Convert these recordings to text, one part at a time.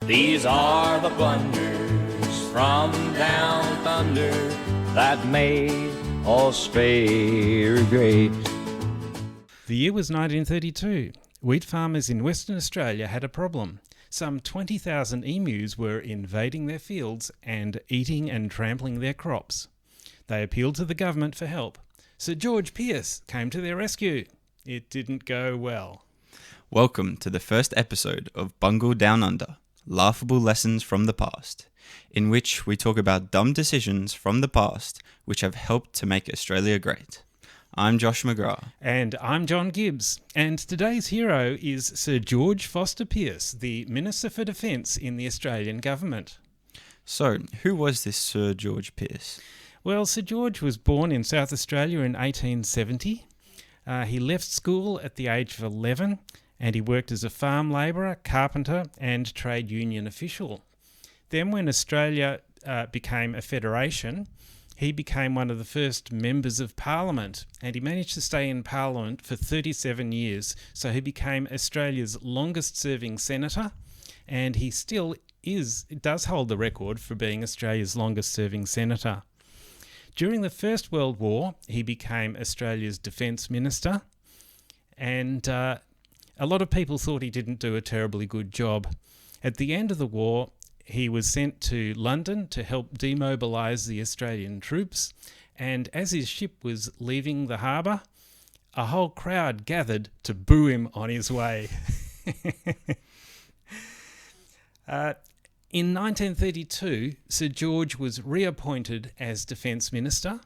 These are the blunders from down thunder that made Australia great. The year was 1932. Wheat farmers in Western Australia had a problem. Some 20,000 emus were invading their fields and eating and trampling their crops. They appealed to the government for help. Sir George Pearce came to their rescue. It didn't go well. Welcome to the first episode of Bungle Down Under, Laughable Lessons from the Past, in which we talk about dumb decisions from the past which have helped to make Australia great. I'm Josh McGrath. And I'm John Gibbs. And today's hero is Sir George Foster Pearce, the Minister for Defence in the Australian government. So, who was this Sir George Pearce? Well, Sir George was born in South Australia in 1870. He left school at the age of 11 and he worked as a farm labourer, carpenter and trade union official. Then when Australia became a federation, he became one of the first members of Parliament and he managed to stay in Parliament for 37 years. So he became Australia's longest serving senator and he still does hold the record for being Australia's longest serving senator. During the First World War, he became Australia's Defence Minister and a lot of people thought he didn't do a terribly good job. At the end of the war, he was sent to London to help demobilise the Australian troops, and as his ship was leaving the harbour, a whole crowd gathered to boo him on his way. In 1932, Sir George was reappointed as Defence Minister,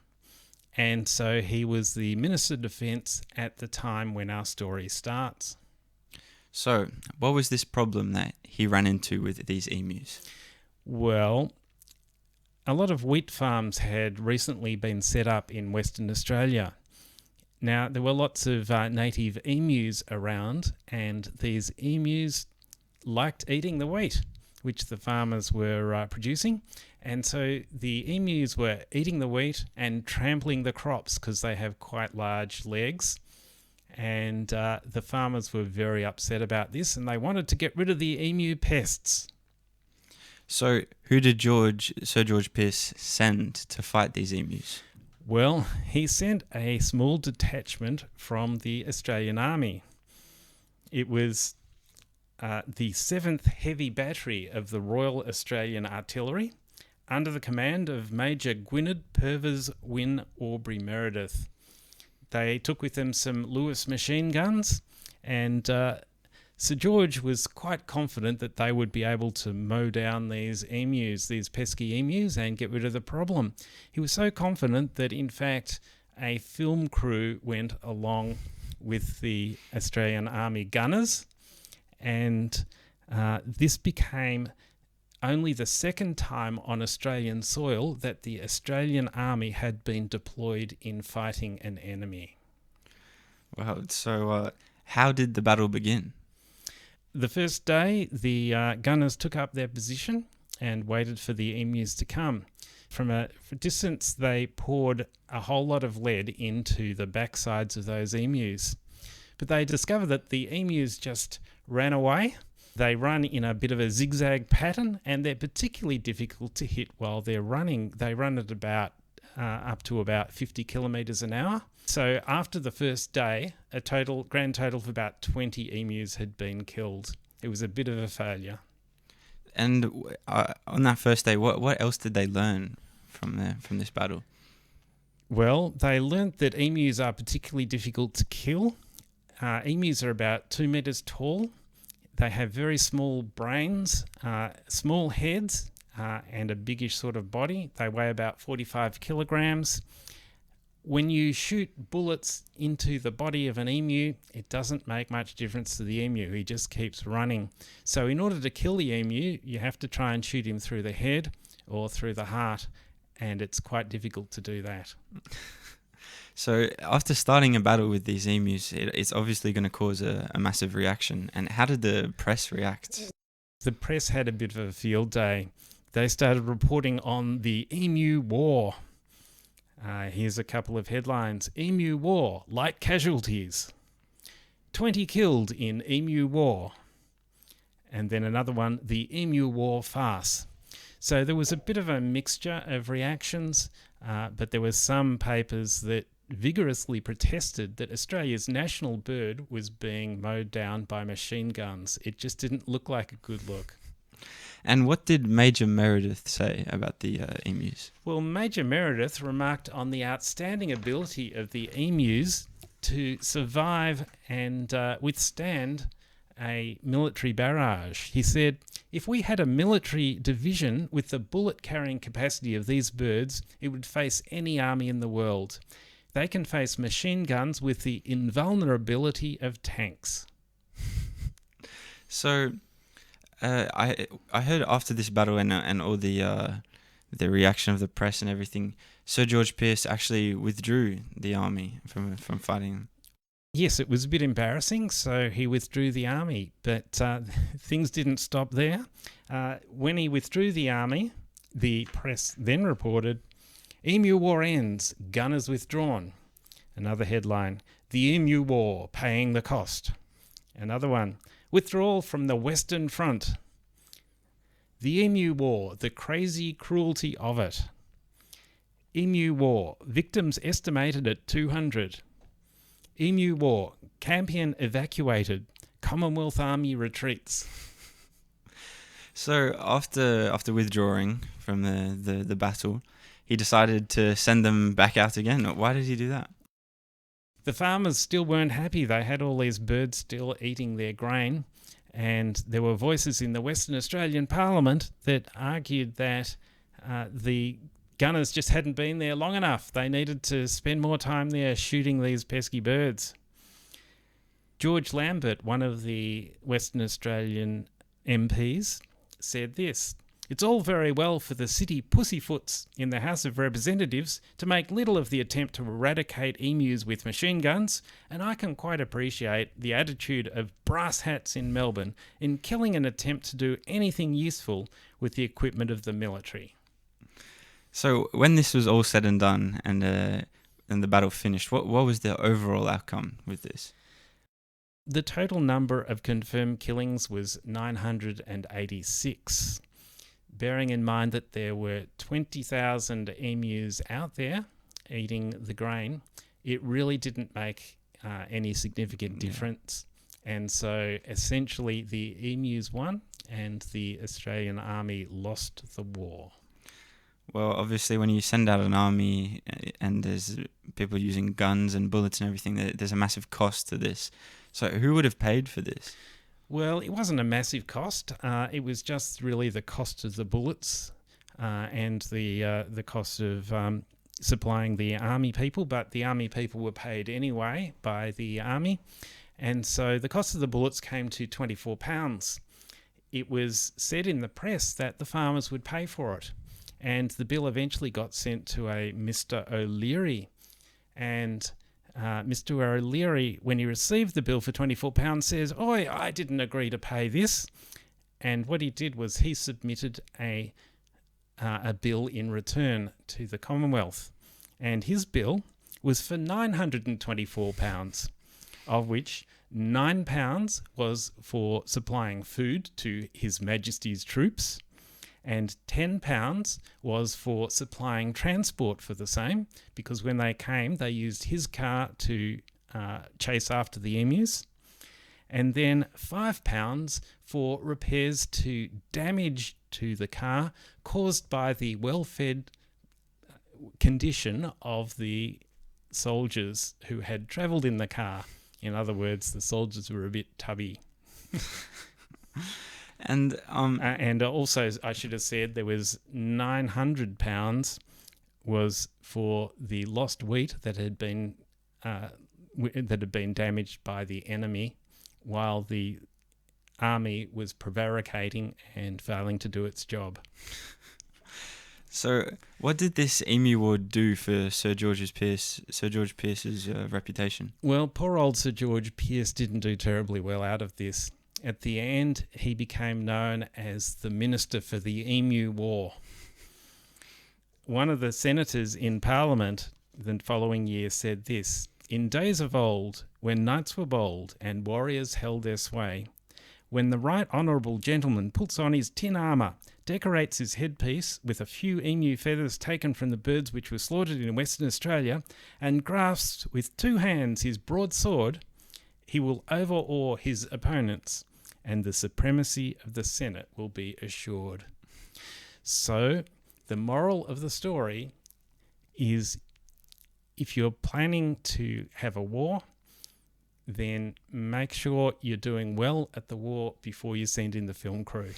and so he was the Minister of Defence at the time when our story starts. So, what was this problem that he ran into with these emus? Well, a lot of wheat farms had recently been set up in Western Australia. Now, there were lots of native emus around, and these emus liked eating the wheat, which the farmers were producing. And so the emus were eating the wheat and trampling the crops because they have quite large legs. And the farmers were very upset about this and they wanted to get rid of the emu pests. So, who did Sir George Pearce send to fight these emus? Well, he sent a small detachment from the Australian Army. It was the 7th Heavy Battery of the Royal Australian Artillery under the command of Major Gwynedd Purves Wyn Aubrey Meredith. They took with them some Lewis machine guns and Sir George was quite confident that they would be able to mow down these emus, these pesky emus, and get rid of the problem. He was so confident that in fact a film crew went along with the Australian Army gunners, and this became only the second time on Australian soil that the Australian Army had been deployed in fighting an enemy. Wow, so how did the battle begin? The first day, the gunners took up their position and waited for the emus to come. From a distance, they poured a whole lot of lead into the backsides of those emus. But they discovered that the emus just ran away. They run in a bit of a zigzag pattern and they're particularly difficult to hit while they're running. They run at about up to about 50 kilometres an hour. So after the first day, a grand total of about 20 emus had been killed. It was a bit of a failure. And on that first day, what else did they learn from this battle? Well, they learnt that emus are particularly difficult to kill. Emus are about 2 metres tall. They have very small brains, small heads, and a biggish sort of body. They weigh about 45 kilograms. When you shoot bullets into the body of an emu, it doesn't make much difference to the emu. He just keeps running. So in order to kill the emu, you have to try and shoot him through the head or through the heart, and it's quite difficult to do that. So after starting a battle with these emus, it's obviously going to cause a massive reaction. And how did the press react? The press had a bit of a field day. They started reporting on the Emu War. Here's a couple of headlines. Emu War, light casualties. 20 killed in Emu War. and then another one, the Emu War farce. So there was a bit of a mixture of reactions, but there were some papers that vigorously protested that Australia's national bird was being mowed down by machine guns. It just didn't look like a good look. And what did Major Meredith say about the emus? Well, Major Meredith remarked on the outstanding ability of the emus to survive and withstand a military barrage. He said, if we had a military division with the bullet-carrying capacity of these birds, it would face any army in the world. They can face machine guns with the invulnerability of tanks. So, I heard after this battle and all the reaction of the press and everything, Sir George Pearce actually withdrew the army from fighting. Yes, it was a bit embarrassing, so he withdrew the army, but things didn't stop there. When he withdrew the army, the press then reported, Emu War ends, gunners withdrawn. Another headline, the Emu War paying the cost. Another one, withdrawal from the Western Front. The Emu War, the crazy cruelty of it. Emu War, victims estimated at 200. Emu War, Campion evacuated, Commonwealth Army retreats. So after withdrawing from the battle, he decided to send them back out again. Why did he do that? The farmers still weren't happy. They had all these birds still eating their grain, and there were voices in the Western Australian Parliament that argued that the gunners just hadn't been there long enough. They needed to spend more time there shooting these pesky birds. George Lambert, one of the Western Australian MPs, said this, it's all very well for the city pussyfoots in the House of Representatives to make little of the attempt to eradicate emus with machine guns, and I can quite appreciate the attitude of brass hats in Melbourne in killing an attempt to do anything useful with the equipment of the military. So when this was all said and done and the battle finished, what was the overall outcome with this? The total number of confirmed killings was 986, bearing in mind that there were 20,000 emus out there eating the grain. It really didn't make any significant difference. And so essentially the emus won and the Australian Army lost the war. Well, obviously, when you send out an army and there's people using guns and bullets and everything, there's a massive cost to this. So who would have paid for this? Well, it wasn't a massive cost. It was just really the cost of the bullets and the cost of supplying the army people. But the army people were paid anyway by the army. And so the cost of the bullets came to £24. It was said in the press that the farmers would pay for it. And the bill eventually got sent to a Mr. O'Leary. And Mr. O'Leary, when he received the bill for £24, says, "Oi, I didn't agree to pay this." And what he did was he submitted a bill in return to the Commonwealth. And his bill was for £924, of which £9 was for supplying food to His Majesty's troops, and £10 was for supplying transport for the same, because when they came, they used his car to chase after the emus, and then £5 for repairs to damage to the car caused by the well-fed condition of the soldiers who had travelled in the car. In other words, the soldiers were a bit tubby. And also, I should have said, there was £900 was for the lost wheat that had been damaged by the enemy, while the army was prevaricating and failing to do its job. So, what did this Emu War do for Sir George Pearce's reputation? Well, poor old Sir George Pearce didn't do terribly well out of this. At the end, he became known as the Minister for the Emu War. One of the senators in Parliament the following year said this, "In days of old, when knights were bold and warriors held their sway, when the right honourable gentleman puts on his tin armour, decorates his headpiece with a few emu feathers taken from the birds which were slaughtered in Western Australia, and grasps with 2 hands his broadsword, he will overawe his opponents, and the supremacy of the Senate will be assured. So, the moral of the story is, if you're planning to have a war, then make sure you're doing well at the war before you send in the film crew.